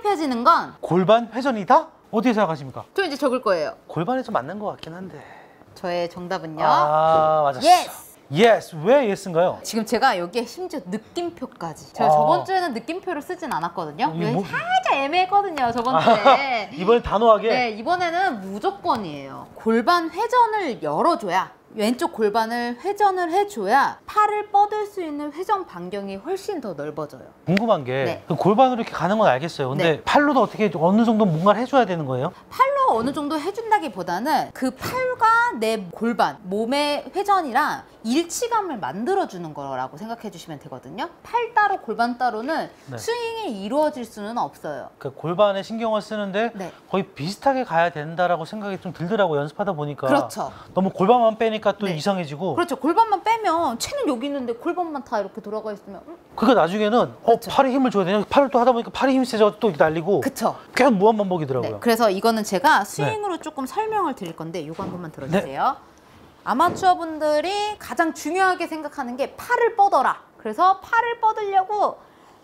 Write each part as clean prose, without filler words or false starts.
찝찝해지는 건 골반 회전이다? 어디에 생각하십니까? 저 이제 적을 거예요. 골반에 좀 맞는 것 같긴 한데. 저의 정답은요. 아, 맞았어. 예스! 예스! 왜 예스인가요? 지금 제가 여기에 심지어 느낌표까지. 제가 저번 주에는 느낌표를 쓰진 않았거든요. 이게 뭐- 살짝 애매했거든요, 저번 주에. 이번엔 단호하게? 네, 이번에는 무조건이에요. 골반 회전을 열어줘야, 왼쪽 골반을 회전을 해줘야 팔을 뻗을 수 있는 회전 반경이 훨씬 더 넓어져요. 궁금한 게 네. 그 골반으로 이렇게 가는 건 알겠어요. 근데 네. 팔로도 어떻게 어느 정도 뭔가를 해줘야 되는 거예요? 팔로 어느 정도 해준다기보다는 그 팔과 내 골반, 몸의 회전이랑 일치감을 만들어주는 거라고 생각해 주시면 되거든요. 팔 따로 골반 따로는 네. 스윙이 이루어질 수는 없어요. 그 골반에 신경을 쓰는데 네. 거의 비슷하게 가야 된다라고 생각이 좀 들더라고요. 연습하다 보니까. 그렇죠. 너무 골반만 빼니까 또 네. 이상해지고. 그렇죠. 골반만 빼면 채는 여기 있는데 골반만 다 이렇게 돌아가 있으면 그러니까 나중에는 그렇죠. 팔에 힘을 줘야 되냐? 팔을 또 하다 보니까 팔에 힘이 세져 또 이렇게 날리고. 그쵸. 계속 무한반복이더라고요. 네. 그래서 이거는 제가 스윙으로 조금 설명을 드릴 건데 이거 한 번만 들어주세요. 아마추어 분들이 가장 중요하게 생각하는 게 팔을 뻗어라. 그래서 팔을 뻗으려고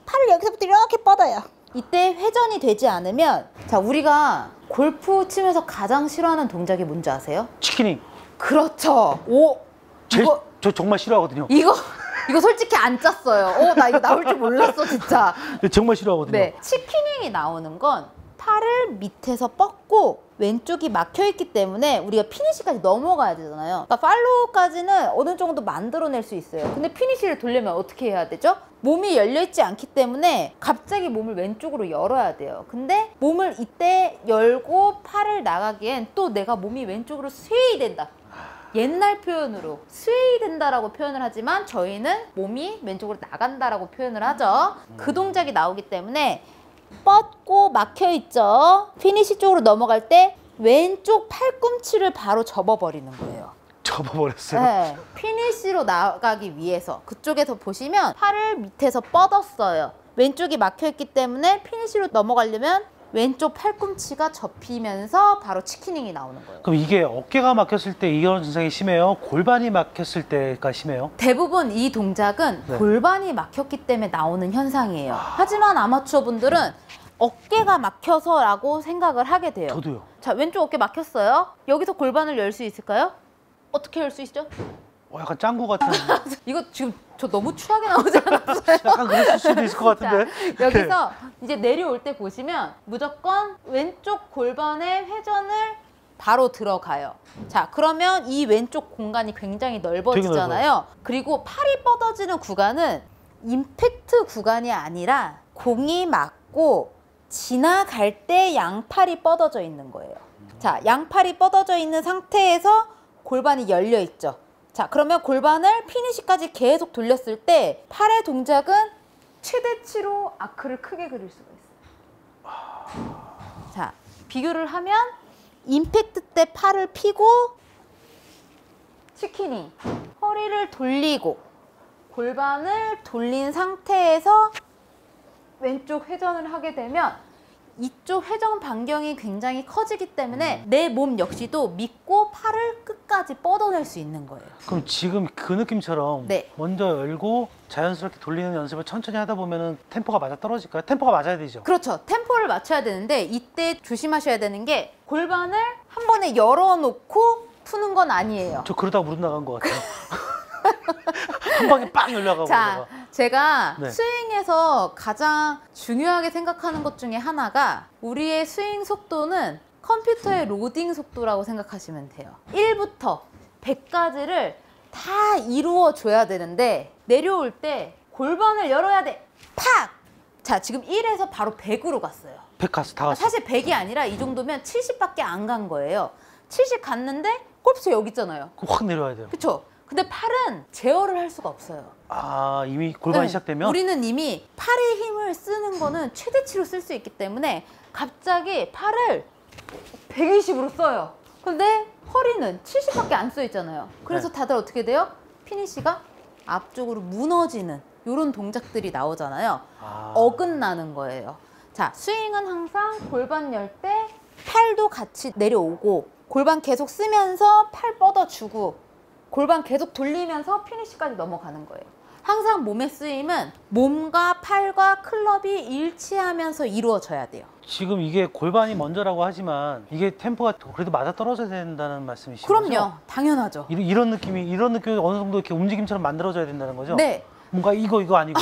팔을 여기서부터 이렇게 뻗어요. 이때 회전이 되지 않으면, 자, 우리가 골프 치면서 가장 싫어하는 동작이 뭔지 아세요? 치킨이. 그렇죠. 오, 저 정말 싫어하거든요. 이거 솔직히 안 짰어요. 나 이거 나올 줄 몰랐어, 진짜. 정말 싫어하거든요. 네, 치키닝이 나오는 건 팔을 밑에서 뻗고 왼쪽이 막혀있기 때문에 우리가 피니시까지 넘어가야 되잖아요. 그러니까 팔로우까지는 어느 정도 만들어낼 수 있어요. 근데 피니시를 돌려면 어떻게 해야 되죠? 몸이 열려있지 않기 때문에 갑자기 몸을 왼쪽으로 열어야 돼요. 근데 몸을 이때 열고 팔을 나가기엔 또 내가 몸이 왼쪽으로 스웨이 된다. 옛날 표현으로 스웨이 된다라고 표현을 하지만 저희는 몸이 왼쪽으로 나간다라고 표현을 하죠. 그 동작이 나오기 때문에 뻗고 막혀있죠. 피니시 쪽으로 넘어갈 때 왼쪽 팔꿈치를 바로 접어버리는 거예요. 접어버렸어요. 네, 피니시로 나가기 위해서 그쪽에서 보시면 팔을 밑에서 뻗었어요. 왼쪽이 막혀있기 때문에 피니시로 넘어가려면 왼쪽 팔꿈치가 접히면서 바로 치키닝이 나오는 거예요. 그럼 이게 어깨가 막혔을 때 이런 증상이 심해요? 골반이 막혔을 때가 심해요? 대부분 이 동작은 네. 골반이 막혔기 때문에 나오는 현상이에요. 하지만 아마추어 분들은 어깨가 막혀서라고 생각을 하게 돼요. 저도요. 자, 왼쪽 어깨 막혔어요. 여기서 골반을 열 수 있을까요? 어떻게 열 수 있죠? 약간 짱구 같은. 이거 지금 저 너무 추하게 나오지 않았어요? 약간 그럴 수도 있을 것 같은데. 자, 여기서 이제 내려올 때 보시면 무조건 왼쪽 골반의 회전을 바로 들어가요. 자, 그러면 이 왼쪽 공간이 굉장히 넓어지잖아요. 그리고 팔이 뻗어지는 구간은 임팩트 구간이 아니라 공이 맞고 지나갈 때 양팔이 뻗어져 있는 거예요. 자, 양팔이 뻗어져 있는 상태에서 골반이 열려 있죠. 자, 그러면 골반을 피니시까지 계속 돌렸을 때 팔의 동작은 최대치로 아크를 크게 그릴 수가 있어요. 자, 비교를 하면 임팩트 때 팔을 펴고 치키닝, 허리를 돌리고 골반을 돌린 상태에서 왼쪽 회전을 하게 되면 이쪽 회전 반경이 굉장히 커지기 때문에 내 몸 역시도 믿고 팔을 끝까지 뻗어낼 수 있는 거예요. 그럼 지금 그 느낌처럼 네. 먼저 열고 자연스럽게 돌리는 연습을 천천히 하다 보면 템포가 맞아 떨어질까요? 템포가 맞아야 되죠. 그렇죠. 템포를 맞춰야 되는데 이때 조심하셔야 되는 게 골반을 한 번에 열어놓고 푸는 건 아니에요. 저 그러다가 무릎 나간 것 같아요. 한 방에 빵 열려가고. 자, 제가 네. 스윙에서 가장 중요하게 생각하는 것 중에 하나가 우리의 스윙 속도는 컴퓨터의 로딩 속도라고 생각하시면 돼요. 1부터 100까지를 다 이루어줘야 되는데 내려올 때 골반을 열어야 돼. 팍! 자, 지금 1에서 바로 100으로 갔어요. 100 갔어, 다 갔어. 사실 100이 아니라 이 정도면 70밖에 안 간 거예요. 70 갔는데 골프채 여기 있잖아요. 확 내려와야 돼요. 그쵸? 근데 팔은 제어를 할 수가 없어요. 아, 이미 골반이 네, 시작되면? 우리는 이미 팔의 힘을 쓰는 거는 최대치로 쓸 수 있기 때문에 갑자기 팔을 120으로 써요. 근데 허리는 70밖에 안 써 있잖아요. 그래서 네. 다들 어떻게 돼요? 피니시가 앞쪽으로 무너지는 이런 동작들이 나오잖아요. 어긋나는 거예요. 자, 스윙은 항상 골반 열 때 팔도 같이 내려오고 골반 계속 쓰면서 팔 뻗어주고 골반 계속 돌리면서 피니시까지 넘어가는 거예요. 항상 몸의 쓰임은 몸과 팔과 클럽이 일치하면서 이루어져야 돼요. 지금 이게 골반이 먼저라고 하지만 이게 템포가 그래도 맞아 떨어져야 된다는 말씀이시죠? 그럼요. 당연하죠. 이런 느낌이 어느 정도 이렇게 움직임처럼 만들어져야 된다는 거죠? 네. 뭔가 이거 아니고.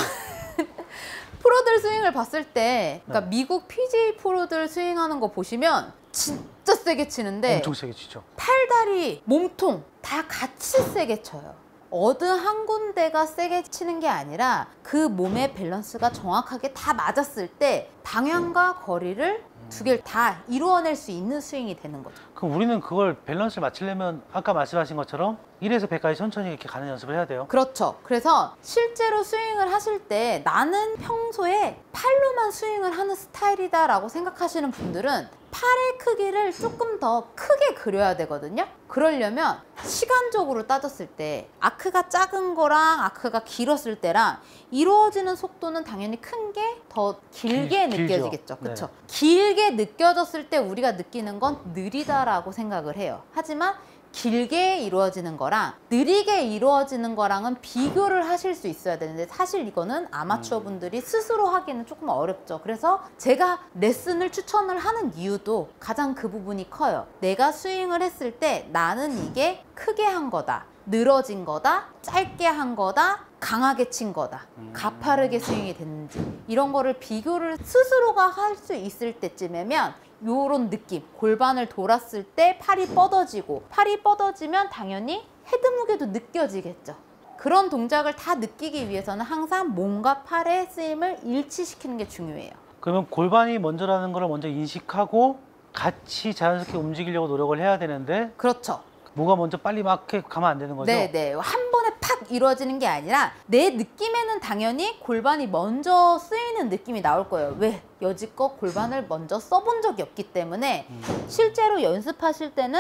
프로들 스윙을 봤을 때, 그러니까 네. 미국 PGA 프로들 스윙하는 거 보시면 진짜 세게 치는데 엄청 세게 치죠. 팔다리, 몸통 다 같이 세게 쳐요. 어느 한 군데가 세게 치는 게 아니라 그 몸의 밸런스가 정확하게 다 맞았을 때 방향과 거리를 두 개를 다 이루어낼 수 있는 스윙이 되는 거죠. 그럼 우리는 그걸 밸런스를 맞추려면 아까 말씀하신 것처럼 1에서 100까지 천천히 이렇게 가는 연습을 해야 돼요? 그렇죠. 그래서 실제로 스윙을 하실 때 나는 평소에 팔로만 스윙을 하는 스타일이다라고 생각하시는 분들은 팔의 크기를 조금 더 크게 그려야 되거든요. 그러려면 시간적으로 따졌을 때 아크가 작은 거랑 아크가 길었을 때랑 이루어지는 속도는 당연히 큰 게 더 길게 길죠. 느껴지겠죠. 그렇죠. 네. 길게 느껴졌을 때 우리가 느끼는 건 느리다라고 생각을 해요. 하지만 길게 이루어지는 거랑 느리게 이루어지는 거랑은 비교를 하실 수 있어야 되는데 사실 이거는 아마추어 분들이 스스로 하기는 조금 어렵죠. 그래서 제가 레슨을 추천을 하는 이유도 가장 그 부분이 커요. 내가 스윙을 했을 때 나는 이게 크게 한 거다, 늘어진 거다, 짧게 한 거다, 강하게 친 거다, 가파르게 스윙이 됐는지 이런 거를 비교를 스스로가 할 수 있을 때쯤이면 요런 느낌, 골반을 돌았을 때 팔이 뻗어지고 팔이 뻗어지면 당연히 헤드 무게도 느껴지겠죠. 그런 동작을 다 느끼기 위해서는 항상 몸과 팔의 쓰임을 일치시키는 게 중요해요. 그러면 골반이 먼저라는 걸 먼저 인식하고 같이 자연스럽게 움직이려고 노력을 해야 되는데 그렇죠. 뭐가 먼저 빨리 막 이렇게 가면 안 되는 거죠? 네네. 한 번에 팍 이루어지는 게 아니라 내 느낌에는 당연히 골반이 먼저 쓰이는 느낌이 나올 거예요. 왜? 여지껏 골반을 먼저 써본 적이 없기 때문에 실제로 연습하실 때는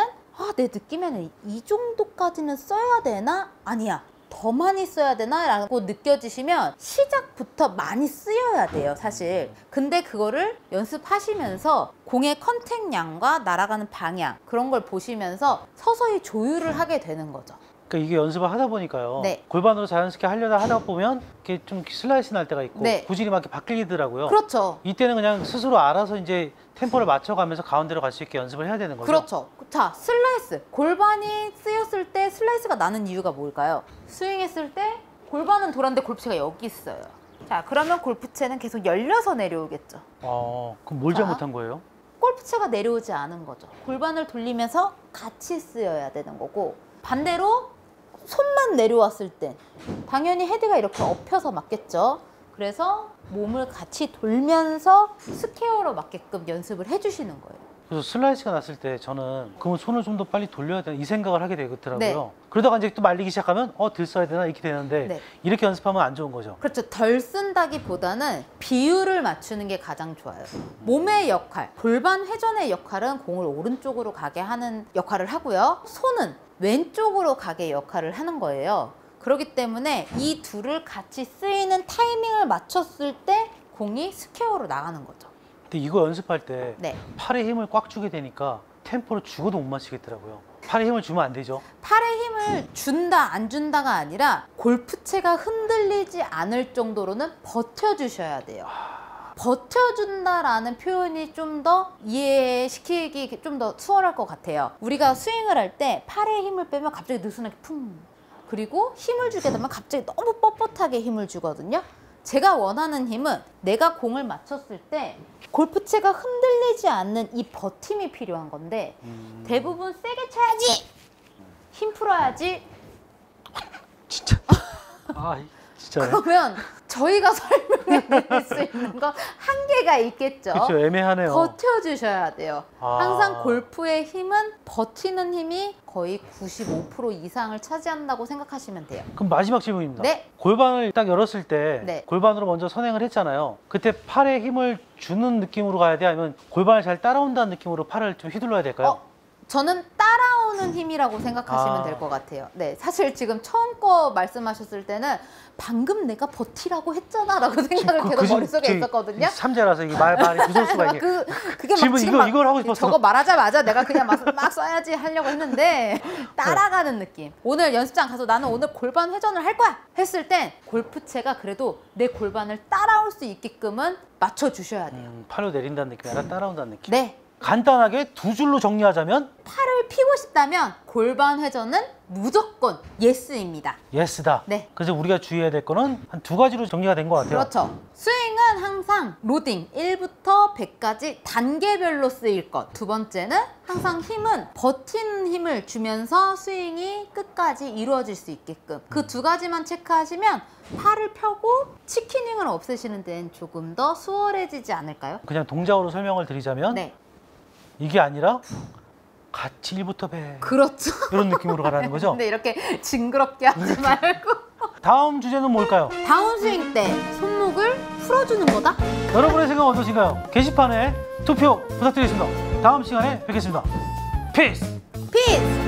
내 느낌에는 이 정도까지는 써야 되나? 아니야. 더 많이 써야 되나? 라고 느껴지시면 시작부터 많이 쓰여야 돼요, 사실. 근데 그거를 연습하시면서 공의 컨택량과 날아가는 방향 그런 걸 보시면서 서서히 조율을 하게 되는 거죠. 그러니까 이게 연습을 하다 보니까요. 네. 골반으로 자연스럽게 하려다 하다 보면 이렇게 좀 슬라이스 날 때가 있고 네. 구질이 막 이렇게 바뀌더라고요. 그렇죠. 이때는 그냥 스스로 알아서 이제 템포를 맞춰가면서 가운데로 갈 수 있게 연습을 해야 되는 거죠. 그렇죠. 자, 슬라이스. 골반이 쓰였을 때 슬라이스가 나는 이유가 뭘까요? 스윙했을 때 골반은 돌았는데 골프채가 여기 있어요. 자, 그러면 골프채는 계속 열려서 내려오겠죠. 그럼 뭘 자. 잘못한 거예요? 골프채가 내려오지 않은 거죠. 골반을 돌리면서 같이 쓰여야 되는 거고 반대로 손만 내려왔을 땐 당연히 헤드가 이렇게 엎혀서 맞겠죠. 그래서 몸을 같이 돌면서 스퀘어로 맞게끔 연습을 해주시는 거예요. 그래서 슬라이스가 났을 때 저는 그러면 손을 좀 더 빨리 돌려야 되나 이 생각을 하게 되더라고요. 네. 그러다가 이제 또 말리기 시작하면 들 써야 되나 이렇게 되는데 네. 이렇게 연습하면 안 좋은 거죠. 그렇죠. 덜 쓴다기보다는 비율을 맞추는 게 가장 좋아요. 몸의 역할, 골반 회전의 역할은 공을 오른쪽으로 가게 하는 역할을 하고요. 손은 왼쪽으로 가게 역할을 하는 거예요. 그렇기 때문에 이 둘을 같이 쓰이는 타이밍을 맞췄을 때 공이 스퀘어로 나가는 거죠. 근데 이거 연습할 때 네. 팔에 힘을 꽉 주게 되니까 템포를 죽어도 못 맞추겠더라고요. 팔에 힘을 주면 안 되죠. 팔에 힘을 준다 안 준다가 아니라 골프채가 흔들리지 않을 정도로는 버텨주셔야 돼요. 버텨준다라는 표현이 좀 더 이해시키기 좀 더 수월할 것 같아요. 우리가 스윙을 할 때 팔에 힘을 빼면 갑자기 느슨하게 쿵, 그리고 힘을 주게 되면 갑자기 너무 뻣뻣하게 힘을 주거든요. 제가 원하는 힘은 내가 공을 맞췄을 때 골프채가 흔들리지 않는 이 버팀이 필요한 건데 대부분 세게 쳐야지, 힘 풀어야지, 진짜. 진짜. 그러면 저희가 설명해 드릴 수 있는 건 한계가 있겠죠. 그렇죠. 애매하네요. 버텨주셔야 돼요. 아. 항상 골프의 힘은 버티는 힘이 거의 95% 이상을 차지한다고 생각하시면 돼요. 그럼 마지막 질문입니다. 네. 골반을 딱 열었을 때 네. 골반으로 먼저 선행을 했잖아요. 그때 팔에 힘을 주는 느낌으로 가야 돼? 아니면 골반을 잘 따라온다는 느낌으로 팔을 좀 휘둘러야 될까요? 저는 따라오는 힘이라고 생각하시면 될 것 같아요. 네, 사실 지금 처음 거 말씀하셨을 때는 방금 내가 버티라고 했잖아 라고 생각을 계속 머릿속에 있었거든요. 삼재라서 이게 말이 구설수가 이게 그게 막 지금 이걸 하고 싶었어. 저거 말하자마자 내가 그냥 막 써야지 하려고 했는데 따라가는 느낌. 오늘 연습장 가서 나는 오늘 골반 회전을 할 거야 했을 땐 골프채가 그래도 내 골반을 따라올 수 있게끔은 맞춰주셔야 돼요. 팔로 내린다는 느낌이 아니라 따라온다는 느낌. 네. 간단하게 두 줄로 정리하자면 팔을 피고 싶다면 골반 회전은 무조건 예스입니다. 예스다. 네. 그래서 우리가 주의해야 될 거는 한 두 가지로 정리가 된 것 같아요. 그렇죠. 스윙은 항상 로딩 1부터 100까지 단계별로 쓰일 것. 두 번째는 항상 힘은 버티는 힘을 주면서 스윙이 끝까지 이루어질 수 있게끔. 그 두 가지만 체크하시면 팔을 펴고 치킨윙을 없애시는 데는 조금 더 수월해지지 않을까요? 그냥 동작으로 설명을 드리자면 네. 이게 아니라 같이 1부터 100 그렇죠. 이런 느낌으로 가라는 거죠. 근데 이렇게 징그럽게 하지 말고 다음 주제는 뭘까요? 다운스윙 때 손목을 풀어주는 거다? 여러분의 생각 어떠신가요? 게시판에 투표 부탁드리겠습니다. 다음 시간에 뵙겠습니다. 피스! 피스!